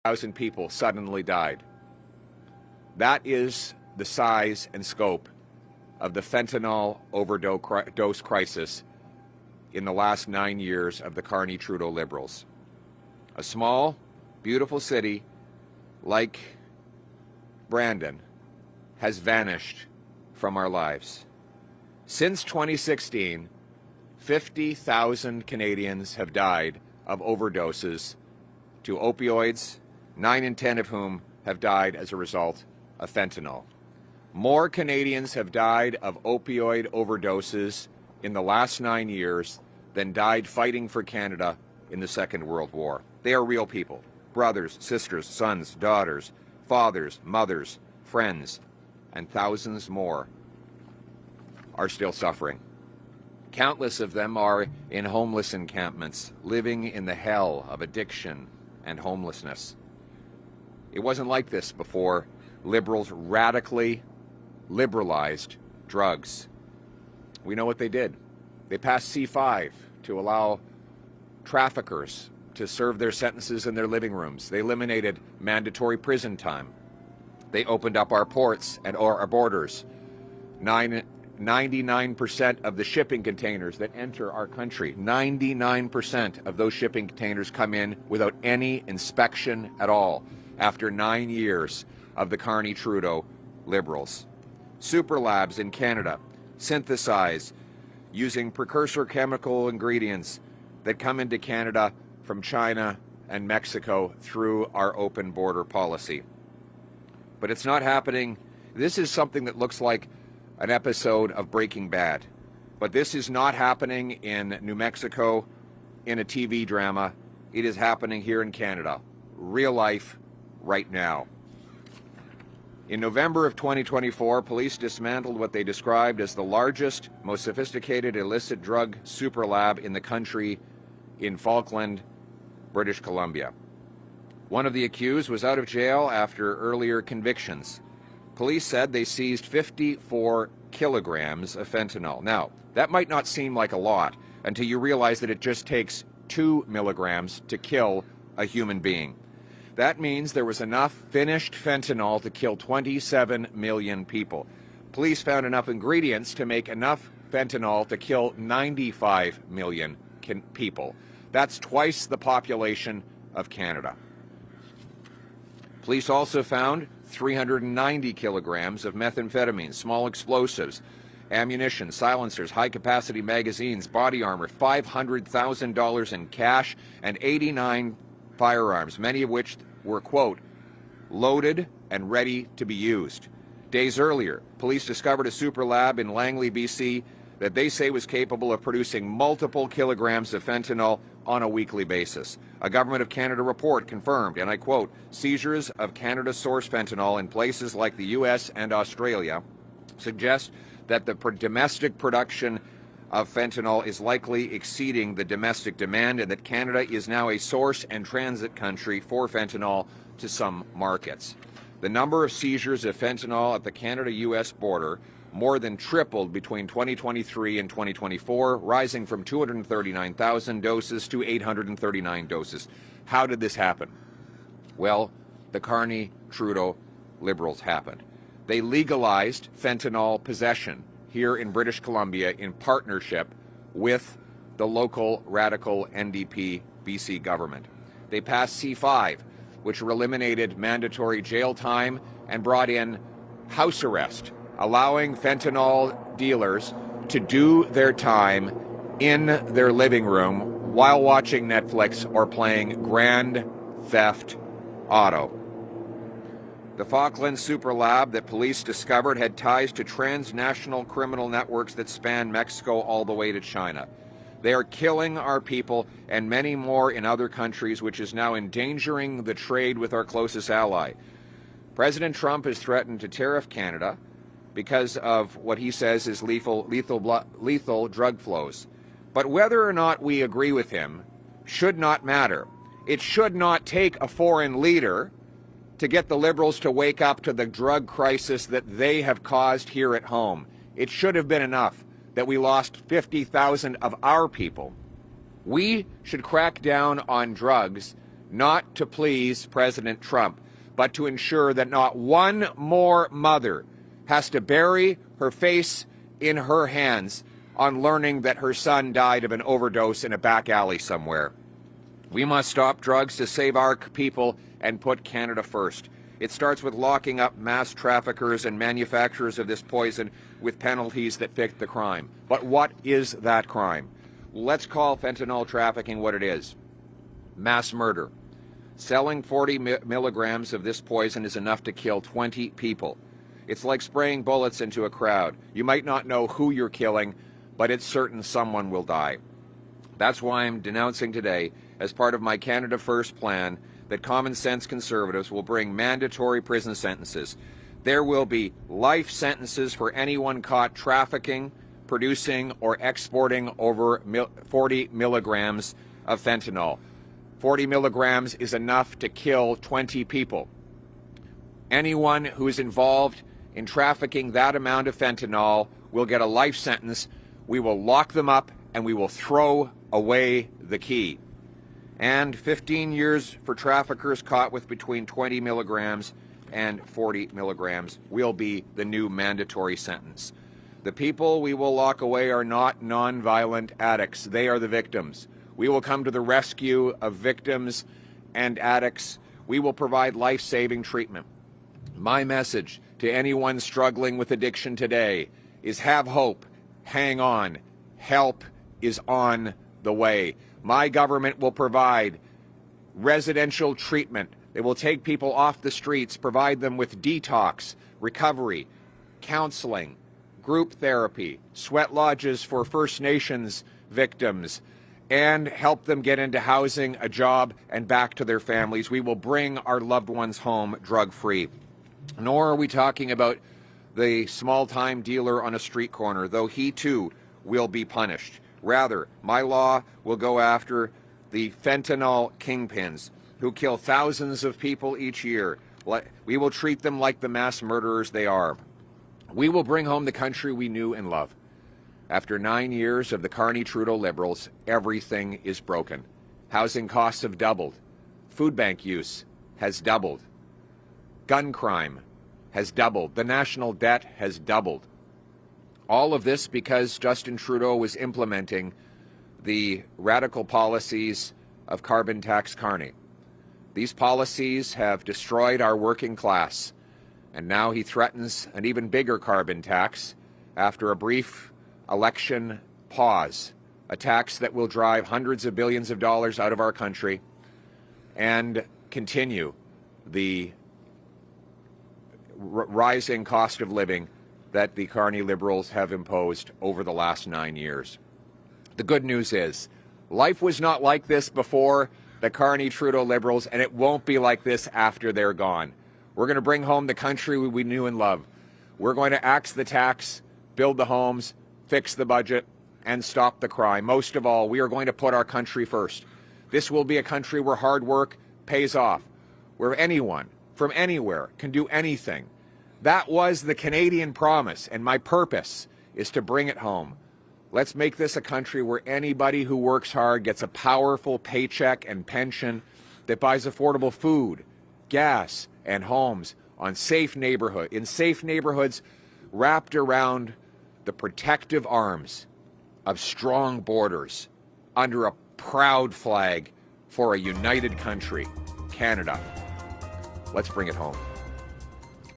1,000 people suddenly died. That is the size and scope of the fentanyl overdose crisis in the last 9 years of the Carney-Trudeau Liberals. A small, beautiful city like Brandon has vanished from our lives. Since 2016, 50,000 Canadians have died of overdoses to opioids, 9 in 10 of whom have died as a result of fentanyl. More Canadians have died of opioid overdoses in the last 9 years than died fighting for Canada in the Second World War. They are real people. Brothers, sisters, sons, daughters, fathers, mothers, friends, and thousands more are still suffering. Countless of them are in homeless encampments, living in the hell of addiction and homelessness. It wasn't like this before Liberals radically liberalized drugs. We know what they did. They passed C-5 to allow traffickers to serve their sentences in their living rooms. They eliminated mandatory prison time. They opened up our ports and our borders. 99% of the shipping containers that enter our country, 99% of those shipping containers come in without any inspection at all after 9 years of the Carney-Trudeau Liberals. Super labs in Canada synthesize using precursor chemical ingredients that come into Canada from China and Mexico through our open border policy. But it's not happening. This is something that looks like an episode of Breaking Bad. But this is not happening in New Mexico in a TV drama. It is happening here in Canada, real life, right now. In November of 2024, police dismantled what they described as the largest, most sophisticated illicit drug super lab in the country in Falkland, British Columbia. One of the accused was out of jail after earlier convictions. Police said they seized 54 kilograms of fentanyl. Now, that might not seem like a lot until you realize that it just takes 2 milligrams to kill a human being. That means there was enough finished fentanyl to kill 27 million people. Police found enough ingredients to make enough fentanyl to kill 95 million people. That's twice the population of Canada. Police also found 390 kilograms of methamphetamine, small explosives, ammunition, silencers, high-capacity magazines, body armor, $500,000 in cash, and 89 firearms, many of which were, quote, loaded and ready to be used. Days earlier, police discovered a super lab in Langley, BC, that they say was capable of producing multiple kilograms of fentanyl on a weekly basis. A Government of Canada report confirmed, and I quote, seizures of Canada-sourced fentanyl in places like the U.S. and Australia suggest that the domestic production of fentanyl is likely exceeding the domestic demand and that Canada is now a source and transit country for fentanyl to some markets. The number of seizures of fentanyl at the Canada-U.S. border more than tripled between 2023 and 2024, rising from 239,000 doses to 839 doses. How did this happen? Well, the Carney-Trudeau Liberals happened. They legalized fentanyl possession here in British Columbia in partnership with the local radical NDP BC government. They passed C-5, which eliminated mandatory jail time and brought in house arrest, allowing fentanyl dealers to do their time in their living room while watching Netflix or playing Grand Theft Auto. The Falkland Super Lab that police discovered had ties to transnational criminal networks that span Mexico all the way to China. They are killing our people and many more in other countries, which is now endangering the trade with our closest ally. President Trump has threatened to tariff Canada because of what he says is lethal drug flows. But whether or not we agree with him should not matter. It should not take a foreign leader to get the Liberals to wake up to the drug crisis that they have caused here at home. It should have been enough that we lost 50,000 of our people. We should crack down on drugs not to please President Trump, but to ensure that not one more mother has to bury her face in her hands on learning that her son died of an overdose in a back alley somewhere. We must stop drugs to save our people and put Canada first. It starts with locking up mass traffickers and manufacturers of this poison with penalties that fit the crime. But what is that crime? Let's call fentanyl trafficking what it is. Mass murder. Selling 40 milligrams of this poison is enough to kill 20 people. It's like spraying bullets into a crowd. You might not know who you're killing, but it's certain someone will die. That's why I'm denouncing today, as part of my Canada First plan, that common sense Conservatives will bring mandatory prison sentences. There will be life sentences for anyone caught trafficking, producing, or exporting over 40 milligrams of fentanyl. 40 milligrams is enough to kill 20 people. Anyone who is involved in trafficking that amount of fentanyl will get a life sentence. We will lock them up and we will throw away the key. And 15 years for traffickers caught with between 20 milligrams and 40 milligrams will be the new mandatory sentence. The people we will lock away are not non-violent addicts. They are the victims. We will come to the rescue of victims and addicts. We will provide life-saving treatment. My message to anyone struggling with addiction today is have hope, hang on, help is on the way. My government will provide residential treatment. They will take people off the streets, provide them with detox, recovery, counseling, group therapy, sweat lodges for First Nations victims, and help them get into housing, a job, and back to their families. We will bring our loved ones home drug-free. Nor are we talking about the small-time dealer on a street corner, though he too will be punished. Rather, my law will go after the fentanyl kingpins who kill thousands of people each year. We will treat them like the mass murderers they are. We will bring home the country we knew and loved. After 9 years of the Carney-Trudeau Liberals, everything is broken. Housing costs have doubled. Food bank use has doubled. Gun crime has doubled. The national debt has doubled. All of this because Justin Trudeau was implementing the radical policies of carbon tax Carney. These policies have destroyed our working class, and now he threatens an even bigger carbon tax after a brief election pause, a tax that will drive hundreds of billions of dollars out of our country and continue the rising cost of living that the Carney Liberals have imposed over the last 9 years. The good news is, life was not like this before the Carney-Trudeau Liberals, and it won't be like this after they're gone. We're going to bring home the country we knew and loved. We're going to axe the tax, build the homes, fix the budget, and stop the crime. Most of all, we are going to put our country first. This will be a country where hard work pays off, where anyone from anywhere can do anything. That was the Canadian promise, and my purpose is to bring it home. Let's make this a country where anybody who works hard gets a powerful paycheck and pension that buys affordable food, gas, and homes in safe neighborhoods wrapped around the protective arms of strong borders under a proud flag for a united country, Canada. Let's bring it home.